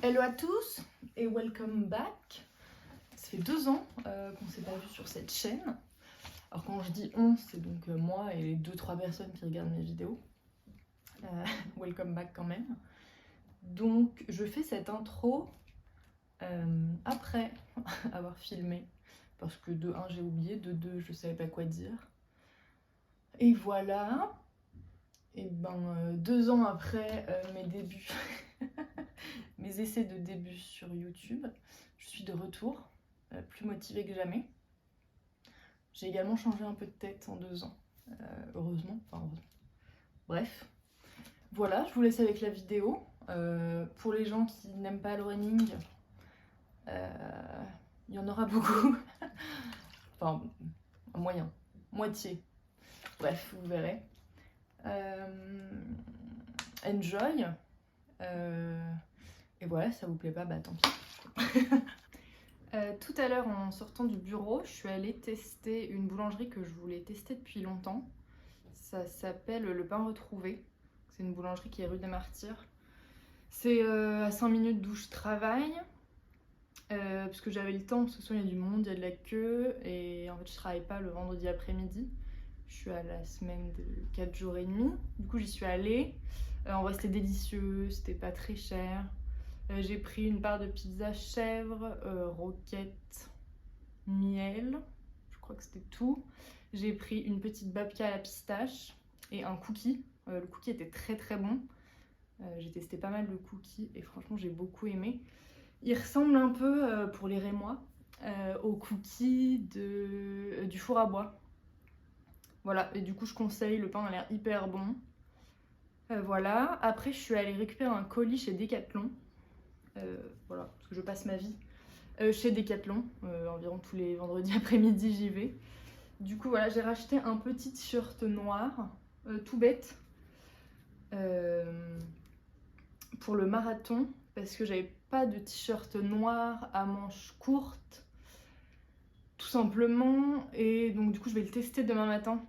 Hello à tous et welcome back. Ça fait 2 ans qu'on s'est pas vu sur cette chaîne. Alors quand je dis on, c'est donc moi et les 2-3 personnes qui regardent mes vidéos. Welcome back quand même. Donc je fais cette intro après avoir filmé. Parce que de 1 j'ai oublié, de 2 je savais pas quoi dire. Et voilà. Et ben 2 ans après mes débuts, mes essais de début sur YouTube, je suis de retour, plus motivée que jamais. J'ai également changé un peu de tête en 2 ans, heureusement, enfin heureusement. Bref, voilà, je vous laisse avec la vidéo. Pour les gens qui n'aiment pas le running, il y en aura beaucoup. Enfin, moyen, moitié. Bref, vous verrez. Enjoy. Et voilà, si ça vous plaît pas, bah tant pis. Tout à l'heure, en sortant du bureau, je suis allée tester une boulangerie que je voulais tester depuis longtemps. Ça s'appelle Le Pain Retrouvé. C'est une boulangerie qui est rue des Martyrs. C'est à 5 minutes d'où je travaille. Parce que j'avais le temps, parce que souvent il y a du monde, il y a de la queue. Et en fait, je travaille pas le vendredi après-midi. Je suis à la semaine de 4 jours et demi. Du coup, j'y suis allée. En vrai, c'était délicieux, c'était pas très cher. J'ai pris une part de pizza chèvre, roquette, miel. Je crois que c'était tout. J'ai pris une petite babka à la pistache et un cookie. Le cookie était très très bon. J'ai testé pas mal de cookies et franchement, j'ai beaucoup aimé. Il ressemble un peu, pour les Rémois, au cookie du four à bois. Voilà, et du coup je conseille, le pain a l'air hyper bon. Voilà, après je suis allée récupérer un colis chez Decathlon. Voilà, parce que je passe ma vie chez Decathlon. Environ tous les vendredis après-midi j'y vais. Du coup voilà, j'ai racheté un petit t-shirt noir, tout bête, pour le marathon. Parce que j'avais pas de t-shirt noir à manches courtes. Tout simplement. Et donc du coup je vais le tester demain matin.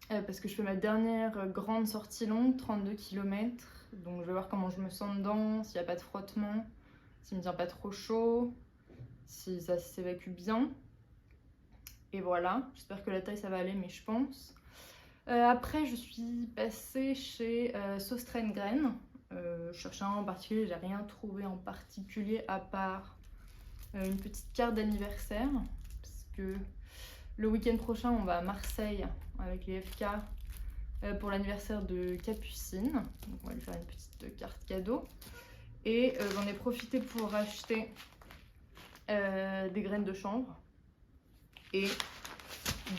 Parce que je fais ma dernière grande sortie longue, 32 km. Donc je vais voir comment je me sens dedans, s'il n'y a pas de frottement, s'il me tient pas trop chaud, si ça s'évacue bien. Et voilà, j'espère que la taille ça va aller, mais je pense. Après je suis passée chez Sauce Train Graine. Je cherchais un en particulier, j'ai rien trouvé en particulier à part une petite carte d'anniversaire. Parce que le week-end prochain on va à Marseille avec les FK pour l'anniversaire de Capucine. Donc on va lui faire une petite carte cadeau. Et j'en ai profité pour acheter des graines de chanvre et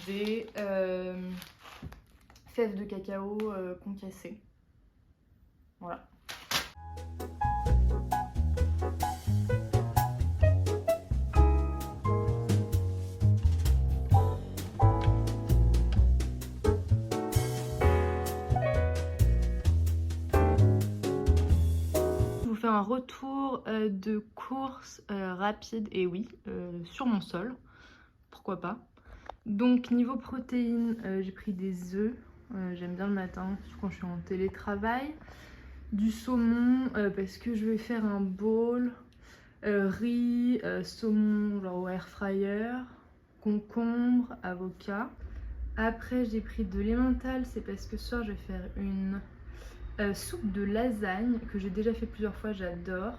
des fèves de cacao concassées. Voilà. Un retour de course rapide, et oui, sur mon sol, pourquoi pas. Donc niveau protéines, j'ai pris des œufs, j'aime bien le matin, surtout quand je suis en télétravail. Du saumon, parce que je vais faire un bowl, riz, saumon genre au air fryer, concombre, avocat. Après j'ai pris de l'emmental, c'est parce que ce soir je vais faire une soupe de lasagne que j'ai déjà fait plusieurs fois, j'adore.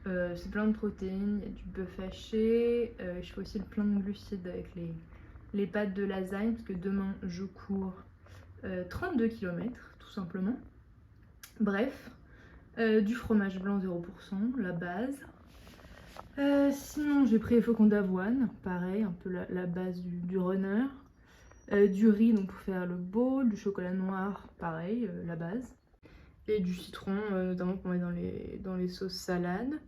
C'est plein de protéines, il y a du bœuf haché. Je fais aussi plein de glucides avec les pâtes de lasagne parce que demain je cours 32 km tout simplement. Bref, du fromage blanc 0%, la base. Sinon j'ai pris les flocons d'avoine, pareil, un peu la base du runner. Du riz donc pour faire le bowl, du chocolat noir, pareil, la base. Et du citron, notamment pour mettre dans les sauces salades.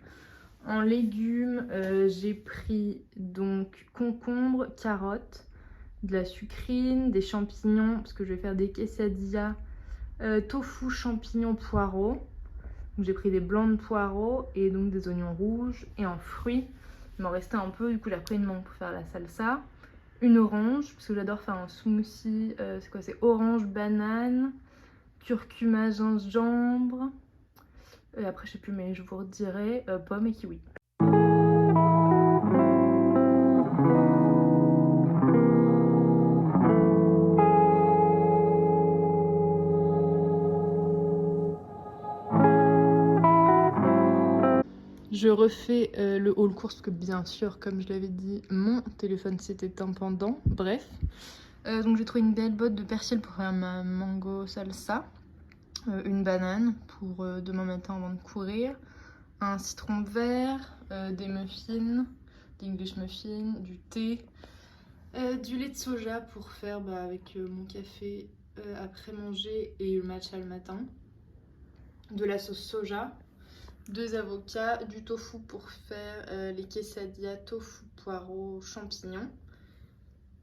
En légumes, j'ai pris donc concombre, carottes, de la sucrine, des champignons, parce que je vais faire des quesadillas, tofu, champignons, poireaux. J'ai pris des blancs de poireaux et donc des oignons rouges. Et en fruits, il m'en restait un peu, du coup j'ai repris une mangue pour faire la salsa. Une orange, parce que j'adore faire un smoothie, c'est quoi, c'est orange, banane, curcuma, gingembre, Et après je sais plus mais je vous redirai pomme et kiwi. Je refais le haul course parce que bien sûr, comme je l'avais dit, mon téléphone s'est éteint pendant. Bref. Donc j'ai trouvé une belle botte de persil pour faire ma mango salsa. Une banane pour demain matin avant de courir. Un citron vert, des muffins, des English muffins, du thé. Du lait de soja pour faire avec mon café après manger et le matcha le matin. De la sauce soja. 2 avocats, du tofu pour faire les quesadillas tofu, poireaux, champignons.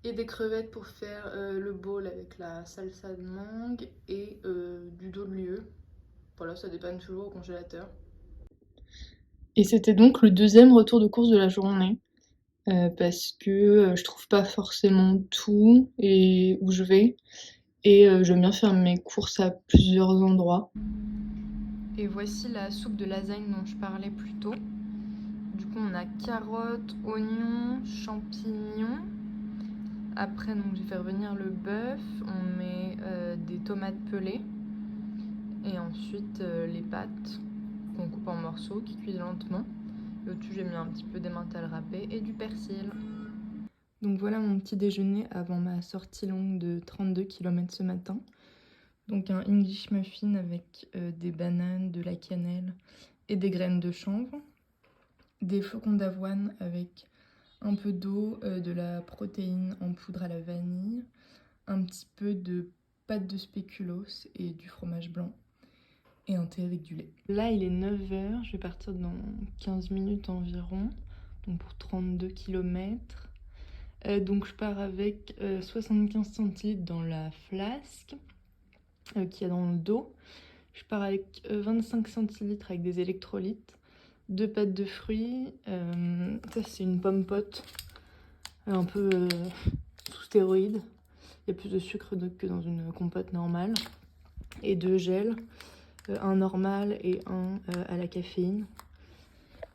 Et des crevettes pour faire le bowl avec la salsa de mangue et du dos de lieu. Voilà, ça dépanne toujours au congélateur. Et c'était donc le deuxième retour de course de la journée. Parce que je trouve pas forcément tout et où je vais. Et j'aime bien faire mes courses à plusieurs endroits. Et voici la soupe de lasagne dont je parlais plus tôt. Du coup on a carottes, oignons, champignons. Après donc j'ai fait revenir le bœuf, on met des tomates pelées. Et ensuite les pâtes qu'on coupe en morceaux qui cuisent lentement. Et au-dessus j'ai mis un petit peu d'emmental râpé et du persil. Donc voilà mon petit déjeuner avant ma sortie longue de 32 km ce matin. Donc un English muffin avec des bananes, de la cannelle et des graines de chanvre. Des flocons d'avoine avec un peu d'eau, de la protéine en poudre à la vanille, un petit peu de pâte de spéculoos et du fromage blanc. Et un thé avec du lait. Là il est 9 h, je vais partir dans 15 minutes environ, donc pour 32 km. Donc je pars avec 75 centilitres dans la flasque qu'il y a dans le dos. Je pars avec 25 centilitres avec des électrolytes, 2 pâtes de fruits, ça c'est une pomme pote, un peu sous stéroïdes. Il y a plus de sucre que dans une compote normale. Et 2 gels, un normal et un à la caféine.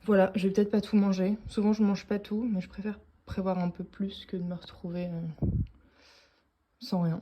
Voilà, je vais peut-être pas tout manger. Souvent je mange pas tout, mais je préfère prévoir un peu plus que de me retrouver sans rien.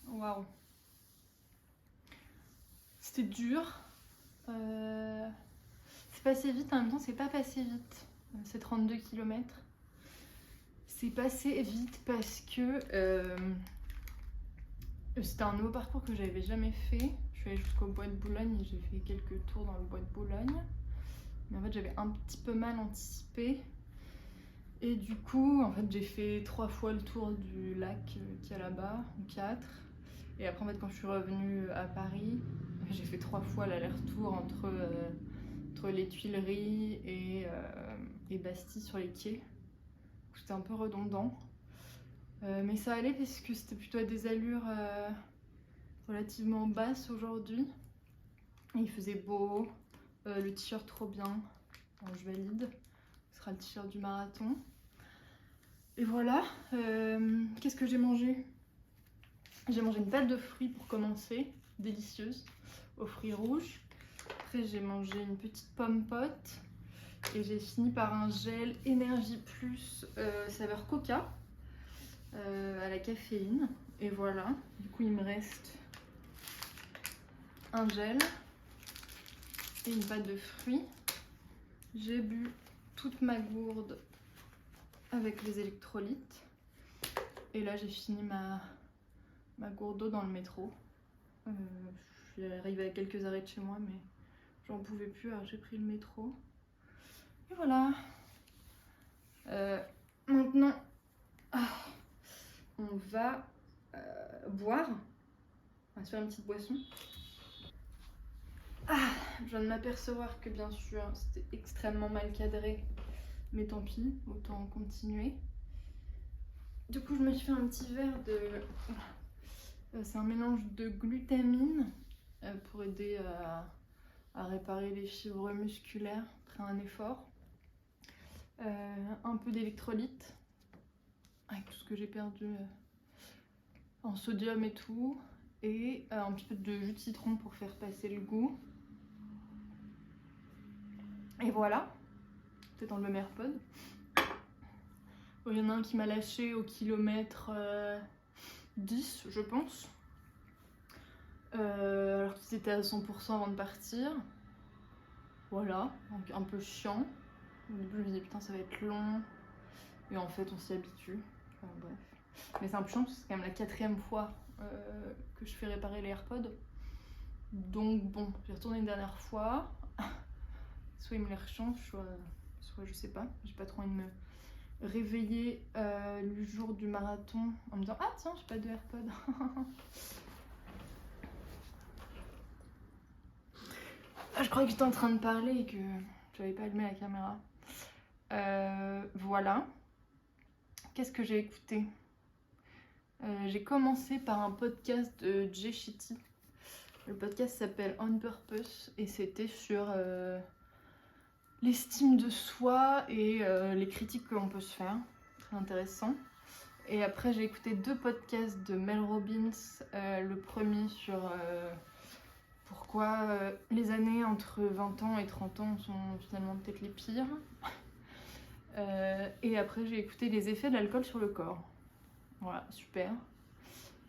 Waouh. C'était dur. C'est passé vite, en même temps c'est pas passé vite. C'est 32 km. C'est passé vite parce que c'était un nouveau parcours que j'avais jamais fait. Je suis allée jusqu'au bois de Boulogne et j'ai fait quelques tours dans le bois de Boulogne. Mais en fait j'avais un petit peu mal anticipé. Et du coup, en fait, j'ai fait 3 fois le tour du lac qu'il y a là-bas, ou 4. Et après, en fait, quand je suis revenue à Paris, j'ai fait 3 fois l'aller-retour entre les Tuileries et Bastille sur les quais. C'était un peu redondant. Mais ça allait parce que c'était plutôt à des allures relativement basse aujourd'hui. Il faisait beau, le t-shirt trop bien, bon, je valide, ce sera le t-shirt du marathon. Et voilà, qu'est-ce que j'ai mangé? J'ai mangé une pâte de fruits pour commencer, délicieuse, aux fruits rouges. Après j'ai mangé une petite pomme pote et j'ai fini par un gel Énergie Plus saveur coca à la caféine. Et voilà, du coup il me reste un gel et une pâte de fruits. J'ai bu toute ma gourde avec les électrolytes. Et là j'ai fini ma gourde d'eau dans le métro. Je suis arrivée à quelques arrêts de chez moi mais j'en pouvais plus, alors j'ai pris le métro. Et voilà. Maintenant, on va boire. On va se faire une petite boisson. Je viens de m'apercevoir que bien sûr c'était extrêmement mal cadré. Mais tant pis, autant continuer. Du coup je me suis fait un petit verre de... c'est un mélange de glutamine pour aider à réparer les fibres musculaires après un effort. Un peu d'électrolyte avec tout ce que j'ai perdu en sodium et tout. Et un petit peu de jus de citron pour faire passer le goût. Et voilà. Peut-être enlever mes AirPods. Il y en a un qui m'a lâché au kilomètre 10 je pense. Alors qu'ils étaient à 100% avant de partir. Voilà, donc un peu chiant. Au début je me disais putain ça va être long. Et en fait on s'y habitue. Enfin, bref. Mais c'est un peu chiant parce que c'est quand même la 4e fois que je fais réparer les AirPods. Donc bon, j'ai retourné une dernière fois. Soit ils me les rechangent, soit je sais pas. J'ai pas trop envie de me réveiller le jour du marathon en me disant ah tiens j'ai pas de AirPods. Je croyais que j'étais en train de parler et que j'avais pas allumé la caméra. Voilà. Qu'est-ce que j'ai écouté? J'ai commencé par un podcast de Jay Shetty. Le podcast s'appelle On Purpose et c'était sur l'estime de soi et les critiques que l'on peut se faire. Très intéressant. Et après j'ai écouté 2 podcasts de Mel Robbins. Le premier sur pourquoi les années entre 20 ans et 30 ans sont finalement peut-être les pires. Et après j'ai écouté les effets de l'alcool sur le corps. Voilà, super.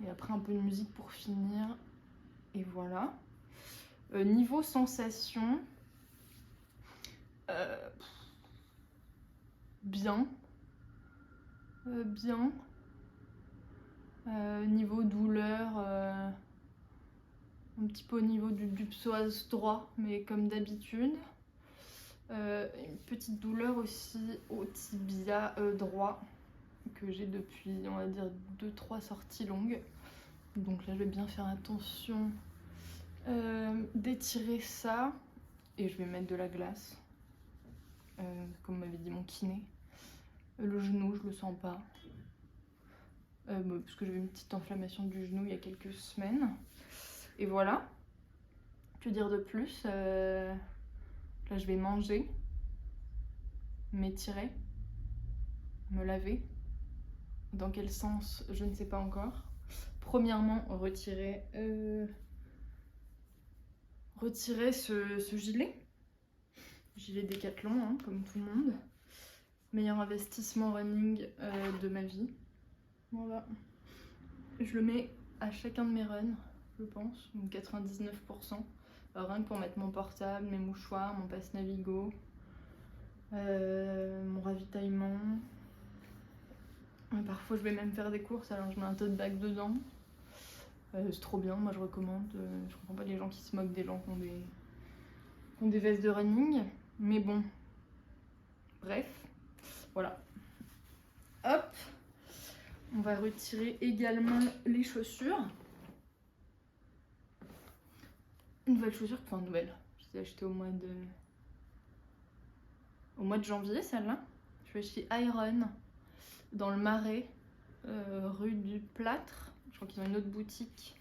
Et après un peu de musique pour finir. Et voilà. Niveau sensation, bien. Bien. Niveau douleur, un petit peu au niveau du psoas droit, mais comme d'habitude. Une petite douleur aussi au tibia droit que j'ai depuis on va dire 2-3 sorties longues. Donc là je vais bien faire attention d'étirer ça et je vais mettre de la glace comme m'avait dit mon kiné. Le genou je le sens pas parce que j'avais une petite inflammation du genou il y a quelques semaines. Et voilà, que dire de plus? Là je vais manger, m'étirer, me laver. Dans quel sens, je ne sais pas encore. Premièrement, retirer ce gilet. Gilet Décathlon, hein, comme tout le monde. Meilleur investissement running de ma vie. Voilà. Je le mets à chacun de mes runs, je pense, donc 99%. Rien que pour mettre mon portable, mes mouchoirs, mon passe Navigo, mon ravitaillement. Parfois je vais même faire des courses, alors je mets un tote bag dedans. C'est trop bien, moi je recommande. Je comprends pas les gens qui se moquent des gens qui ont des vestes de running. Mais bon, bref, voilà. Hop, on va retirer également les chaussures. Une nouvelle chaussure, enfin nouvelle. Je l'ai achetée au mois de janvier, celle-là. Je vais chez Iron, dans le Marais, rue du Plâtre. Je crois qu'ils ont une autre boutique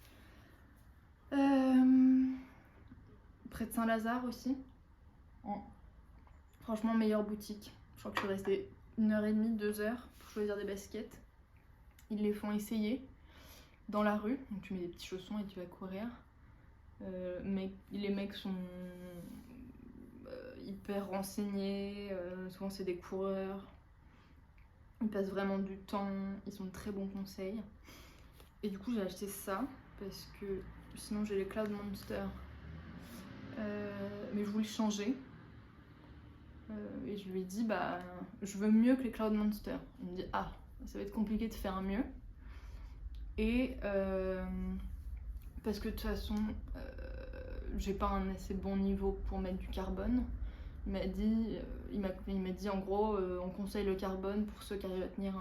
Près de Saint-Lazare aussi. Franchement, meilleure boutique. Je crois que je suis restée 1h30, 2h pour choisir des baskets. Ils les font essayer dans la rue. Donc tu mets des petits chaussons et tu vas courir. Mais les mecs sont hyper renseignés. Souvent c'est des coureurs. Ils passent vraiment du temps. Ils ont de très bons conseils. Et du coup j'ai acheté ça parce que sinon j'ai les Cloud Monster. Mais je voulais changer. Et je lui ai dit bah je veux mieux que les Cloud Monster. Il me dit ah ça va être compliqué de faire mieux. Et parce que de toute façon j'ai pas un assez bon niveau pour mettre du carbone. Il m'a dit en gros on conseille le carbone pour ceux qui arrivent à tenir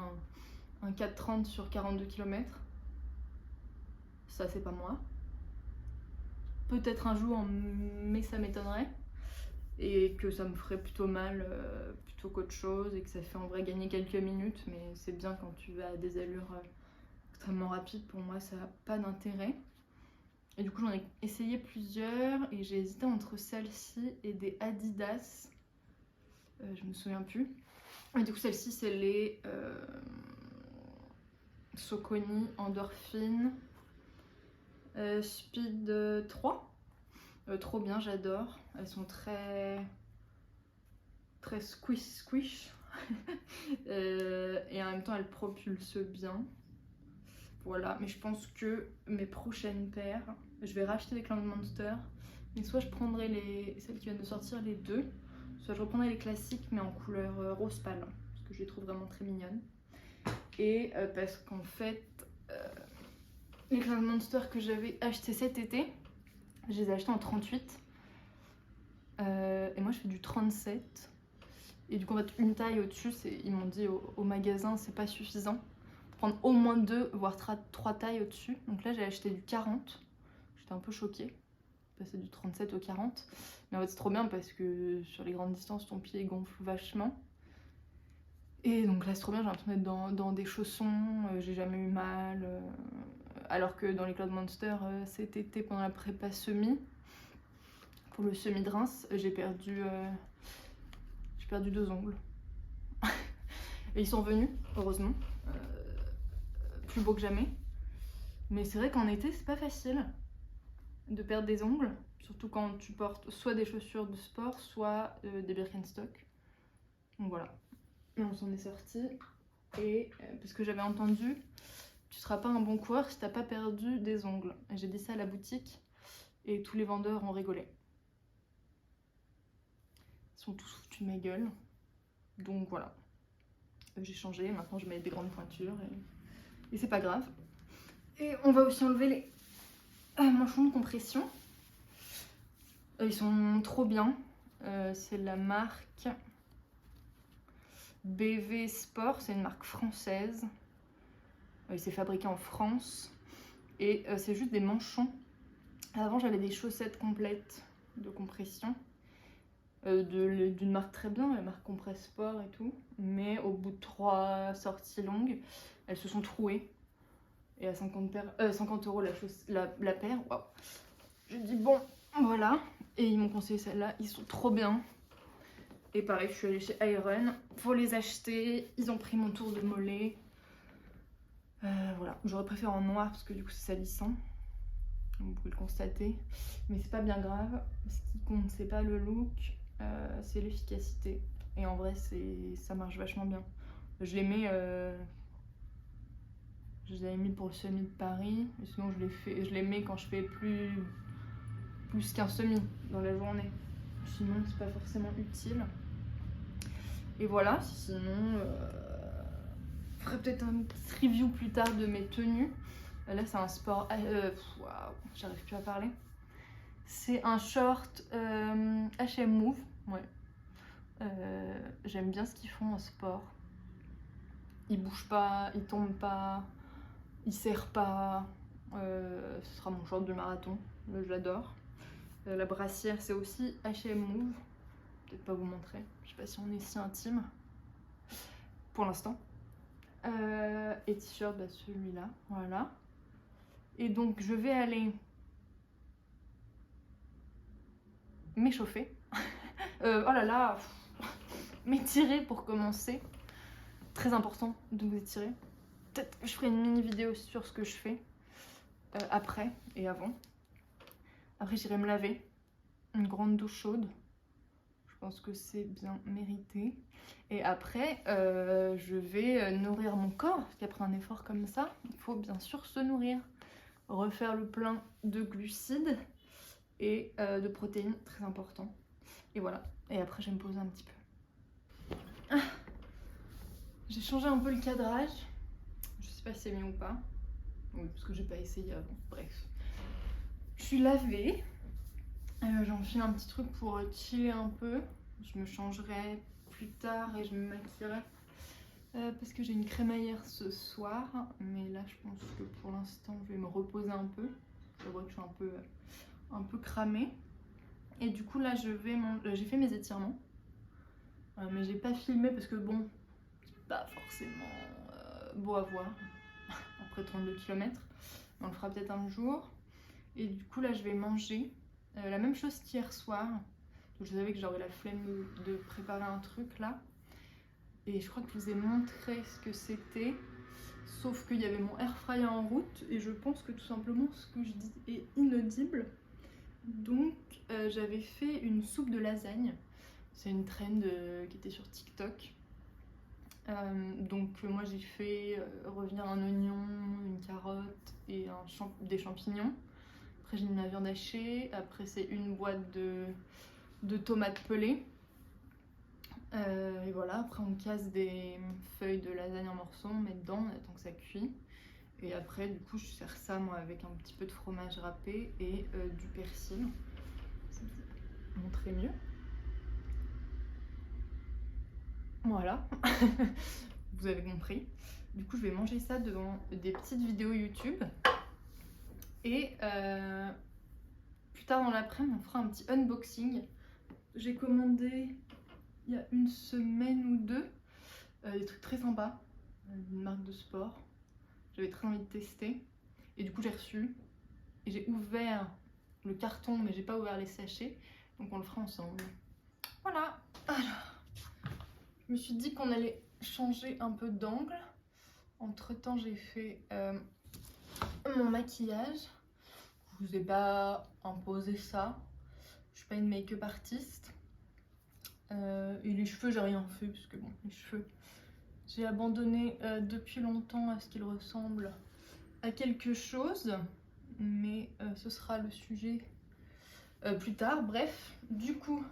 un 4,30 sur 42 km. Ça c'est pas moi. Peut-être un jour mais ça m'étonnerait. Et que ça me ferait plutôt mal plutôt qu'autre chose et que ça fait en vrai gagner quelques minutes, mais c'est bien quand tu vas à des allures extrêmement rapides. Pour moi ça n'a pas d'intérêt. Et du coup j'en ai essayé plusieurs et j'ai hésité entre celle-ci et des Adidas, je me souviens plus. Et du coup celle-ci c'est les Saucony Endorphin Speed 3. Trop bien, j'adore. Elles sont très squish. Et en même temps elles propulsent bien. Voilà, mais je pense que mes prochaines paires, je vais racheter des Cloud Monster. Mais soit je prendrai celles qui viennent de sortir, les deux, soit je reprendrai les classiques mais en couleur rose pâle. Parce que je les trouve vraiment très mignonnes. Et parce qu'en fait, les Cloud Monster que j'avais acheté cet été, je les ai achetés en 38. Et moi je fais du 37. Et du coup en fait une taille au-dessus, ils m'ont dit au magasin c'est pas suffisant. Prendre au moins 2 voire 3 tailles au-dessus. Donc là j'ai acheté du 40. J'étais un peu choquée. Passer du 37 au 40. Mais en fait c'est trop bien parce que sur les grandes distances ton pied gonfle vachement. Et donc là c'est trop bien, j'ai l'impression d'être dans des chaussons, j'ai jamais eu mal. Alors que dans les Cloud Monster cet été pendant la prépa semi, pour le semi de Reims, j'ai perdu 2 ongles. Et ils sont venus, heureusement. Plus beau que jamais. Mais c'est vrai qu'en été c'est pas facile de perdre des ongles, surtout quand tu portes soit des chaussures de sport, soit des Birkenstock. Donc voilà. Et on s'en est sorti. Et parce que j'avais entendu, tu seras pas un bon coureur si t'as pas perdu des ongles. Et j'ai dit ça à la boutique et tous les vendeurs ont rigolé. Ils sont tous foutus de ma gueule. Donc voilà. J'ai changé, maintenant je mets des grandes pointures et c'est pas grave. Et on va aussi enlever les manchons de compression. Ils sont trop bien. C'est la marque BV Sport, c'est une marque française. C'est fabriqué en France. Et c'est juste des manchons. Avant j'avais des chaussettes complètes de compression. D'une marque très bien, la marque Compress Sport et tout. Mais au bout de 3 sorties longues, elles se sont trouées. Et à 50 € la paire, waouh. Je dis bon, voilà. Et ils m'ont conseillé celle-là, ils sont trop bien. Et pareil, je suis allée chez Iron pour les acheter. Ils ont pris mon tour de mollet. Voilà, j'aurais préféré en noir parce que du coup c'est salissant. Vous pouvez le constater. Mais c'est pas bien grave. Ce qui compte, c'est pas le look, c'est l'efficacité. Et en vrai, ça marche vachement bien. Je les mets... je les avais mis pour le semi de Paris. Et sinon, je les mets quand je fais plus qu'un semi dans la journée. Sinon, c'est pas forcément utile. Et voilà, sinon... je ferai peut-être un petit review plus tard de mes tenues. Là, c'est un sport... Waouh, j'arrive plus à parler. C'est un short H&M Move. Ouais. J'aime bien ce qu'ils font en sport. Ils bougent pas, ils tombent pas, ils serrent pas. Ce sera mon short de marathon. J'adore. La brassière, c'est aussi H&M Move. Peut-être pas vous montrer. Je sais pas si on est si intime. Pour l'instant. Et t-shirt, bah celui-là. Voilà. Et donc, je vais aller m'échauffer. Oh là là, m'étirer pour commencer. Très important de vous étirer. Peut-être que je ferai une mini vidéo sur ce que je fais après et avant. Après j'irai me laver, une grande douche chaude. Je pense que c'est bien mérité. Et après je vais nourrir mon corps, parce qu'après un effort comme ça, il faut bien sûr se nourrir. Refaire le plein de glucides et de protéines, très important. Et voilà, et après je vais me poser un petit peu. Ah, j'ai changé un peu le cadrage. Je sais pas si c'est mieux ou pas. Oui, parce que j'ai pas essayé avant. Bref. Je suis lavée. J'enfile un petit truc pour chiller un peu. Je me changerai plus tard et je me maquillerai. Parce que j'ai une crémaillère ce soir. Mais là, je pense que pour l'instant, je vais me reposer un peu. Je vois que je suis un peu cramée. Et du coup, là, j'ai fait mes étirements. Mais j'ai pas filmé parce que bon, c'est pas forcément beau à voir. Après 32 km. On le fera peut-être un jour. Et du coup là je vais manger la même chose qu'hier soir. Donc, je savais que j'aurais la flemme de préparer un truc là. Et je crois que je vous ai montré ce que c'était. Sauf qu'il y avait mon air fryer en route. Et je pense que tout simplement ce que je dis est inaudible. Donc j'avais fait une soupe de lasagne. C'est une trend qui était sur TikTok. Donc moi j'ai fait revenir un oignon, une carotte et des champignons. Après j'ai mis ma viande hachée. Après c'est une boîte de tomates pelées. Et voilà, après on casse des feuilles de lasagne en morceaux, on met dedans, on attend que ça cuit. Et après du coup je sers ça moi avec un petit peu de fromage râpé et du persil. Ça vous montrer mieux. Voilà, vous avez compris. Du coup je vais manger ça devant des petites vidéos YouTube. Et plus tard dans l'après-midi on fera un petit unboxing. J'ai commandé il y a une semaine ou deux des trucs très sympas, une marque de sport. J'avais très envie de tester. Et du coup j'ai reçu. Et j'ai ouvert le carton mais j'ai pas ouvert les sachets. Donc on le fera ensemble. Voilà. Alors, je me suis dit qu'on allait changer un peu d'angle. Entre temps j'ai fait mon maquillage. Je vous ai pas imposé ça. Je suis pas une make-up artiste. Et les cheveux j'ai rien fait parce que bon, les cheveux j'ai abandonné depuis longtemps à ce qu'ils ressemblent à quelque chose. Mais ce sera le sujet plus tard. Bref, du coup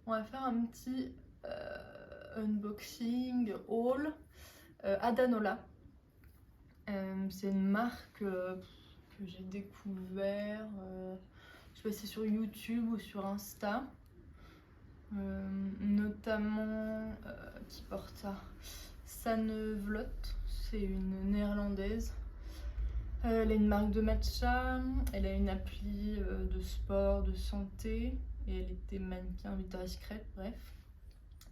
on va faire un petit unboxing haul Adanola. C'est une marque que j'ai découvert, je sais pas si c'est sur YouTube ou sur Insta, notamment qui porte ça, Sanne Vlot, c'est une néerlandaise. Elle a une marque de matcha, elle a une appli de sport, de santé, et elle était mannequin Victoria's Secret, bref.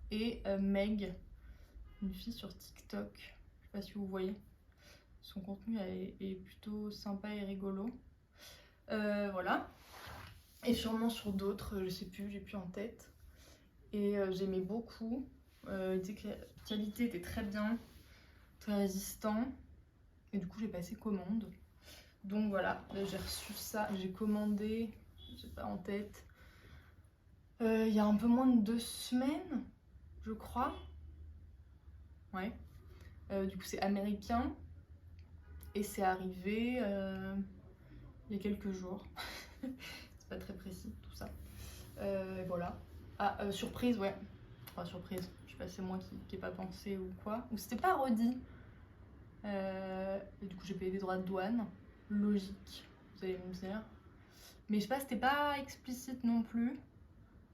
Et Meg, une fille sur TikTok, je sais pas si vous voyez. Son contenu est plutôt sympa et rigolo. Voilà. Et sûrement sur d'autres, je sais plus, j'ai plus en tête. Et j'aimais beaucoup. La qualité était très bien, très résistant. Et du coup, j'ai passé commande. Donc voilà, j'ai reçu ça. J'ai commandé, j'ai pas en tête, il y a un peu moins de 2 semaines, je crois. Ouais. Du coup, c'est américain. Et c'est arrivé il y a quelques jours. C'est pas très précis tout ça. Voilà. Ah, surprise, ouais. Enfin, surprise. Je sais pas si c'est moi qui ai pas pensé ou quoi. Ou c'était pas Rodi. Et du coup, j'ai payé des droits de douane. Logique, vous allez me dire. Mais je sais pas, c'était pas explicite non plus.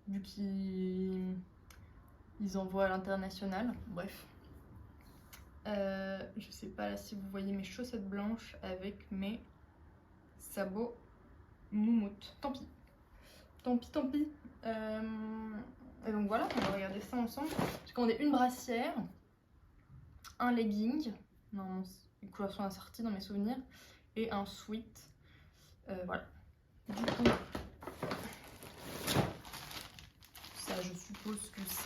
Vu qu'ils envoient à l'international. Bref. Je sais pas là si vous voyez mes chaussettes blanches avec mes sabots moumoute. Tant pis. Tant pis, tant pis. Et donc voilà, on va regarder ça ensemble. J'ai commandé une brassière, un legging, non, les couleurs sont assorties dans mes souvenirs, et un sweat. Voilà. Du coup,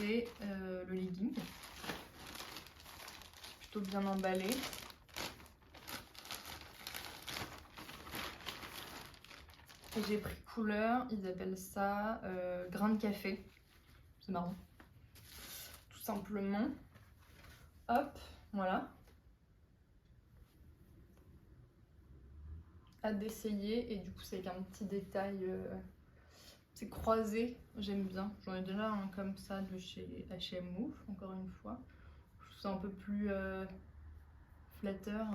c'est le legging. Plutôt bien emballé. Et j'ai pris couleur, ils appellent ça grain de café. C'est marrant. Tout simplement. Hop, voilà. Hâte d'essayer. Et du coup, c'est avec un petit détail. C'est croisé, j'aime bien. J'en ai déjà un comme ça de chez H&M Move, encore une fois. Je trouve ça un peu plus flatteur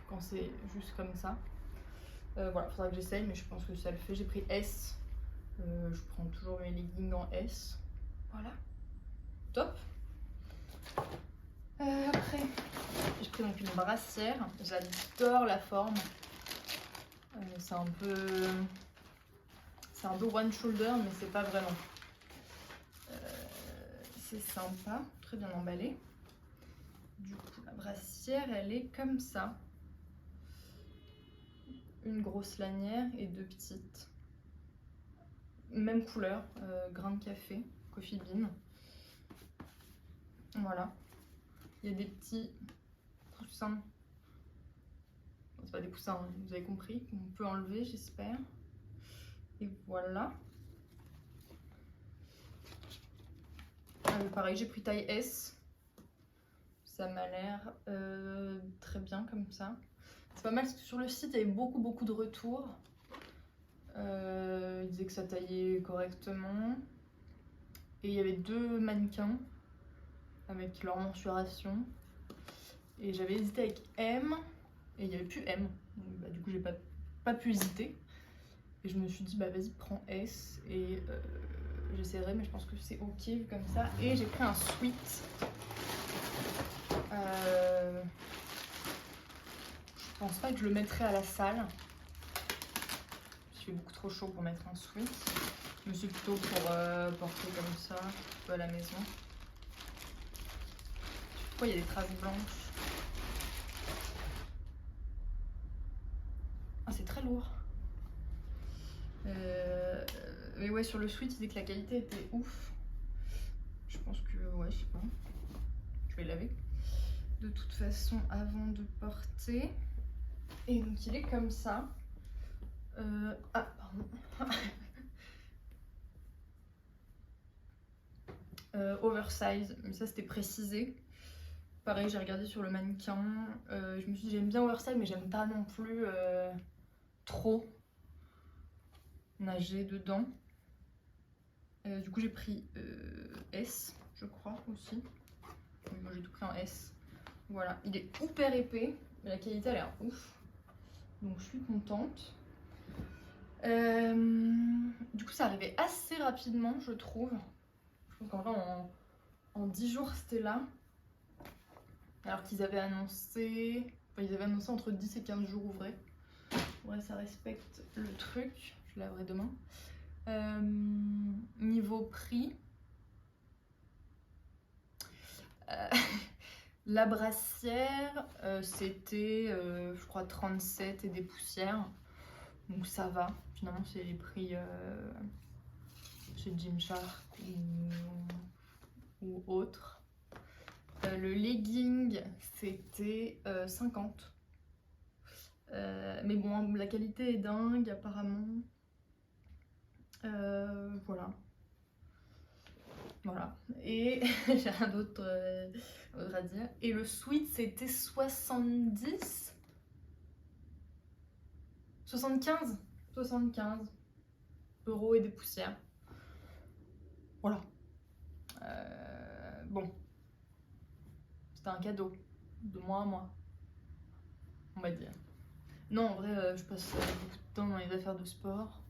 quand c'est juste comme ça. Voilà, faudra que j'essaye, mais je pense que ça le fait. J'ai pris S. Je prends toujours mes leggings en S. Voilà. Top. Après, j'ai pris donc une brassière. J'adore la forme. C'est un peu one shoulder, mais c'est pas vraiment. C'est sympa, très bien emballé. Du coup, la brassière, elle est comme ça. Une grosse lanière et deux petites. Même couleur, grain de café, coffee bean. Voilà. Il y a des petits coussins. C'est pas des coussins, hein, vous avez compris. On peut enlever, j'espère. Et voilà. Pareil, j'ai pris taille S. Ça m'a l'air très bien comme ça. C'est pas mal parce que sur le site, il y avait beaucoup de retours. Ils disaient que ça taillait correctement. Et il y avait 2 mannequins avec leur mensuration. Et j'avais hésité avec M. Et il n'y avait plus M. Donc, bah, du coup, j'ai pas pu hésiter. Et je me suis dit, bah vas-y, prends S. Et j'essaierai, mais je pense que c'est ok vu comme ça. Et j'ai pris un sweat. Je pense pas que je le mettrai à la salle. Il fait beaucoup trop chaud pour mettre un sweat. Je me suis plutôt pour porter comme ça, un peu à la maison. Pourquoi il y a des traces blanches? Ah, c'est très lourd. Mais ouais, sur le sweat, il disait que la qualité était ouf. Je pense que, ouais, je sais pas. Je vais le laver. De toute façon, avant de porter. Et donc, il est comme ça. Ah, pardon. Oversize, mais ça c'était précisé. Pareil, j'ai regardé sur le mannequin. Je me suis dit, j'aime bien oversize, mais j'aime pas non plus trop nager dedans. Du coup, j'ai pris S, je crois aussi. Moi, j'ai tout pris en S. Voilà, il est hyper épais, mais la qualité a l'air ouf. Donc, je suis contente. Du coup, ça arrivait assez rapidement, je trouve. Je pense qu'en vrai, en 10 jours, c'était là. Alors qu'ils avaient annoncé... Enfin, ils avaient annoncé entre 10 et 15 jours ouvrés. Ouais, ça respecte le truc. Je laverai demain. Niveau prix... la brassière, c'était, je crois, 37 et des poussières. Donc ça va. Finalement, c'est les prix chez Gymshark ou autre. Le legging, c'était 50. Mais bon, la qualité est dingue, apparemment. Voilà. Voilà. Et j'ai rien d'autre à dire. Et le sweat, c'était 70. 75 euros et des poussières. Voilà. Bon. C'était un cadeau. De moi à moi. On va dire. Non, en vrai, je passe beaucoup de temps dans les affaires de sport.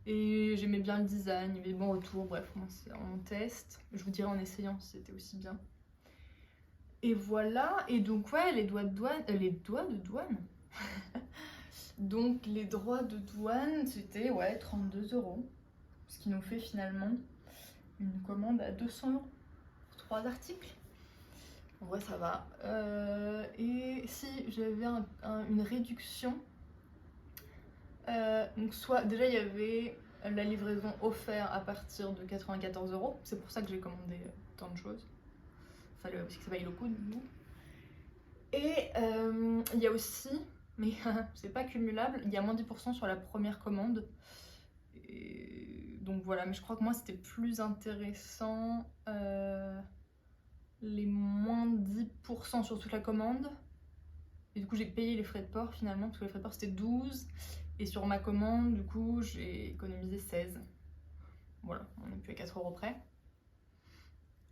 Et j'aimais bien le design, il y avait des bons retours. Bref, on teste. Je vous dirai en essayant si c'était aussi bien. Et voilà. Et donc, ouais, les doigts de douane. Donc les droits de douane, c'était ouais, 32 €. Ce qui nous fait finalement une commande à 200 € pour 3 articles. En vrai, ça va. Et si j'avais une réduction, donc soit déjà il y avait la livraison offerte à partir de 94 €. C'est pour ça que j'ai commandé tant de choses. Enfin, parce que ça vaille le coup, du coup. Et il y a aussi, mais c'est pas cumulable, il y a moins 10% sur la première commande. Et donc voilà, mais je crois que moi c'était plus intéressant les moins 10% sur toute la commande. Et du coup j'ai payé les frais de port finalement, parce que les frais de port c'était 12. Et sur ma commande, du coup j'ai économisé 16. Voilà, on n'est plus à 4 € près.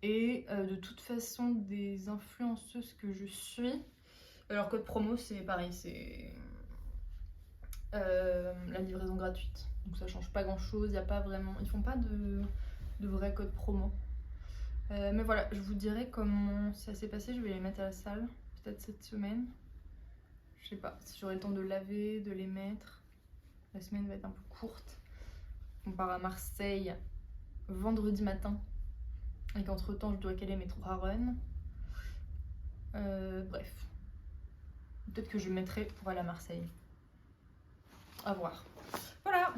Et de toute façon, des influenceuses que je suis, leur code promo c'est pareil, c'est la livraison gratuite. Donc ça change pas grand chose, y a pas vraiment, ils font pas de vrai code promo. Mais voilà, je vous dirai comment ça s'est passé, je vais les mettre à la salle, peut-être cette semaine. Je sais pas si j'aurai le temps de laver, de les mettre. La semaine va être un peu courte. On part à Marseille vendredi matin. Et qu'entre temps je dois caler mes 3 runs. Bref. Peut-être que je mettrai pour aller à Marseille. À voir. Voilà.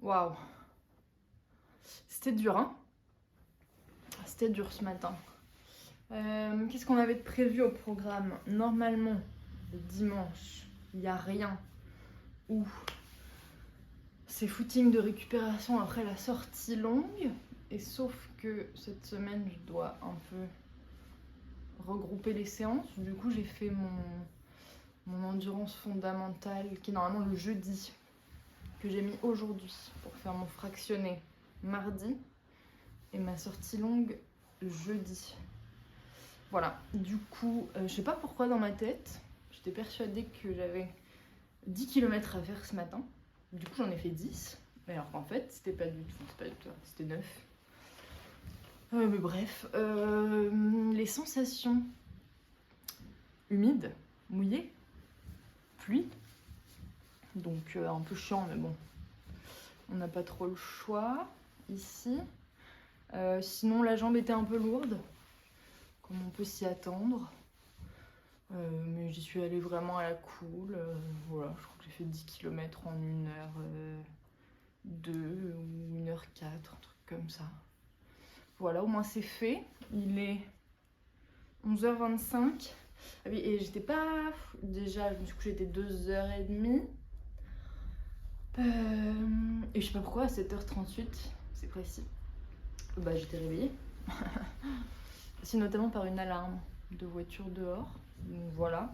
Waouh. C'était dur, hein. C'était dur ce matin. Qu'est-ce qu'on avait de prévu au programme? Normalement, le dimanche, il n'y a rien. Ou c'est footing de récupération après la sortie longue. Et sauf que cette semaine, je dois un peu regrouper les séances. Du coup, j'ai fait mon endurance fondamentale, qui est normalement le jeudi, que j'ai mis aujourd'hui pour faire mon fractionné mardi. Et ma sortie longue jeudi. Voilà, du coup, je sais pas pourquoi dans ma tête, j'étais persuadée que j'avais 10 km à faire ce matin. Du coup, j'en ai fait 10. Mais alors qu'en fait, c'était pas du tout, c'était 9. Mais bref, les sensations humides, mouillées, pluie. Donc un peu chiant, mais bon, on n'a pas trop le choix ici. Sinon, la jambe était un peu lourde, comme on peut s'y attendre. Mais j'y suis allée vraiment à la cool. Voilà, je crois que j'ai fait 10 km en 1h02 ou 1h04, un truc comme ça. Voilà, au moins c'est fait. Il est 11h25. Ah oui, et j'étais pas... Déjà, je me suis couchée, il était 2h30. Et je sais pas pourquoi, à 7h38, c'est précis, bah j'étais réveillée. C'est notamment par une alarme de voiture dehors. Donc voilà.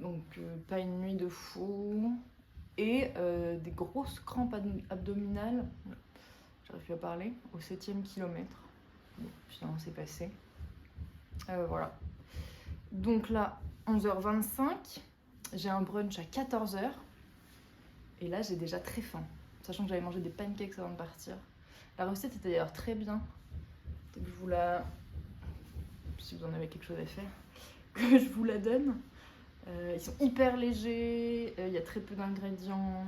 Donc pas une nuit de fou. Et des grosses crampes abdominales. J'arrive plus à parler. Au 7e kilomètre. Bon, finalement c'est passé. Voilà. Donc là, 11h25. J'ai un brunch à 14h. Et là, j'ai déjà très faim. Sachant que j'avais mangé des pancakes avant de partir. La recette était d'ailleurs très bien. Je vous la... Si vous en avez quelque chose à faire, que je vous la donne. Ils sont hyper légers. Il y a très peu d'ingrédients.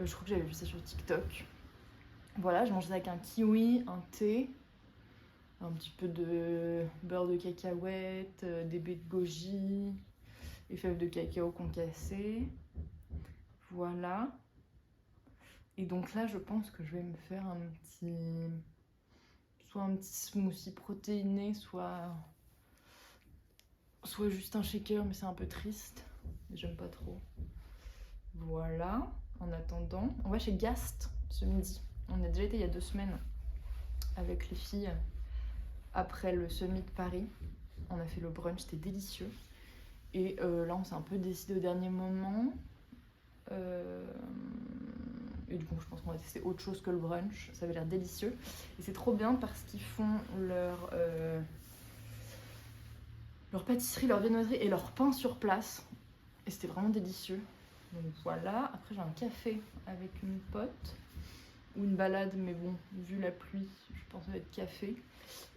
Je crois que j'avais vu ça sur TikTok. Voilà, je mangeais ça avec un kiwi, un thé, un petit peu de beurre de cacahuète, des baies de goji, les fèves de cacao concassées. Voilà. Et donc là, je pense que je vais me faire soit un petit smoothie protéiné, soit juste un shaker, mais c'est un peu triste. J'aime pas trop. Voilà. En attendant, on va chez Gast ce midi. On a déjà été il y a 2 semaines avec les filles après le Summit de Paris. On a fait le brunch, c'était délicieux. Et là, on s'est un peu décidé au dernier moment. Et du coup, je pense qu'on va tester autre chose que le brunch. Ça avait l'air délicieux. Et c'est trop bien parce qu'ils font leur pâtisserie, leur viennoiserie et leur pain sur place. Et c'était vraiment délicieux. Donc voilà. Après, j'ai un café avec une pote. Ou une balade, mais bon, vu la pluie, je pense que ça va être café.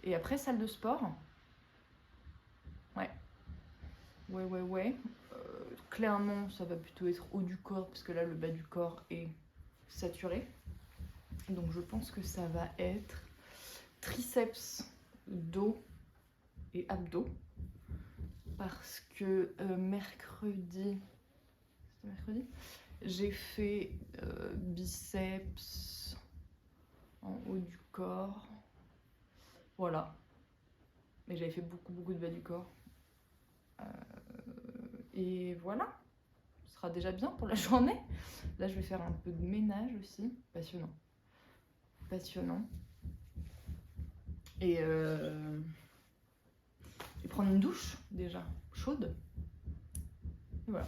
Et après, salle de sport. Ouais. Clairement, ça va plutôt être haut du corps, parce que là, le bas du corps est saturé. Donc je pense que ça va être triceps, dos et abdos. Parce que mercredi, j'ai fait biceps en haut du corps. Voilà. Mais j'avais fait beaucoup de bas du corps. Et voilà. Ce sera déjà bien pour la journée. Là, je vais faire un peu de ménage aussi. Passionnant. Et prendre une douche déjà chaude. Et voilà.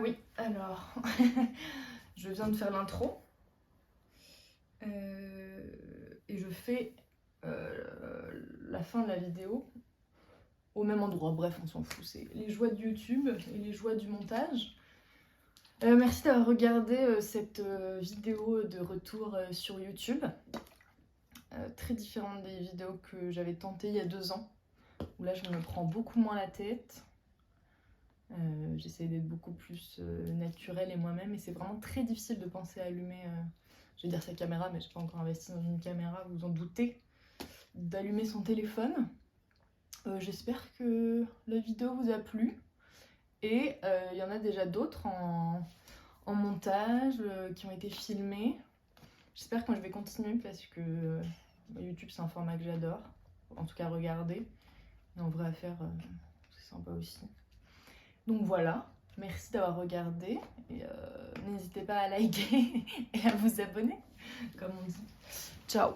Oui, alors je viens de faire l'intro et je fais la fin de la vidéo au même endroit. Bref, on s'en fout, c'est les joies de YouTube et les joies du montage. Merci d'avoir regardé cette vidéo de retour sur YouTube. Très différente des vidéos que j'avais tentées il y a 2 ans, où là je me prends beaucoup moins la tête. J'essaie d'être beaucoup plus naturelle et moi-même, et c'est vraiment très difficile de penser à allumer, je vais dire sa caméra, mais je n'ai pas encore investi dans une caméra, vous vous en doutez, d'allumer son téléphone. J'espère que la vidéo vous a plu, et il y en a déjà d'autres en montage qui ont été filmés. J'espère que moi je vais continuer parce que YouTube c'est un format que j'adore, en tout cas regarder, et en vrai à faire c'est sympa aussi. Donc voilà, merci d'avoir regardé et n'hésitez pas à liker et à vous abonner, comme on dit. Ciao!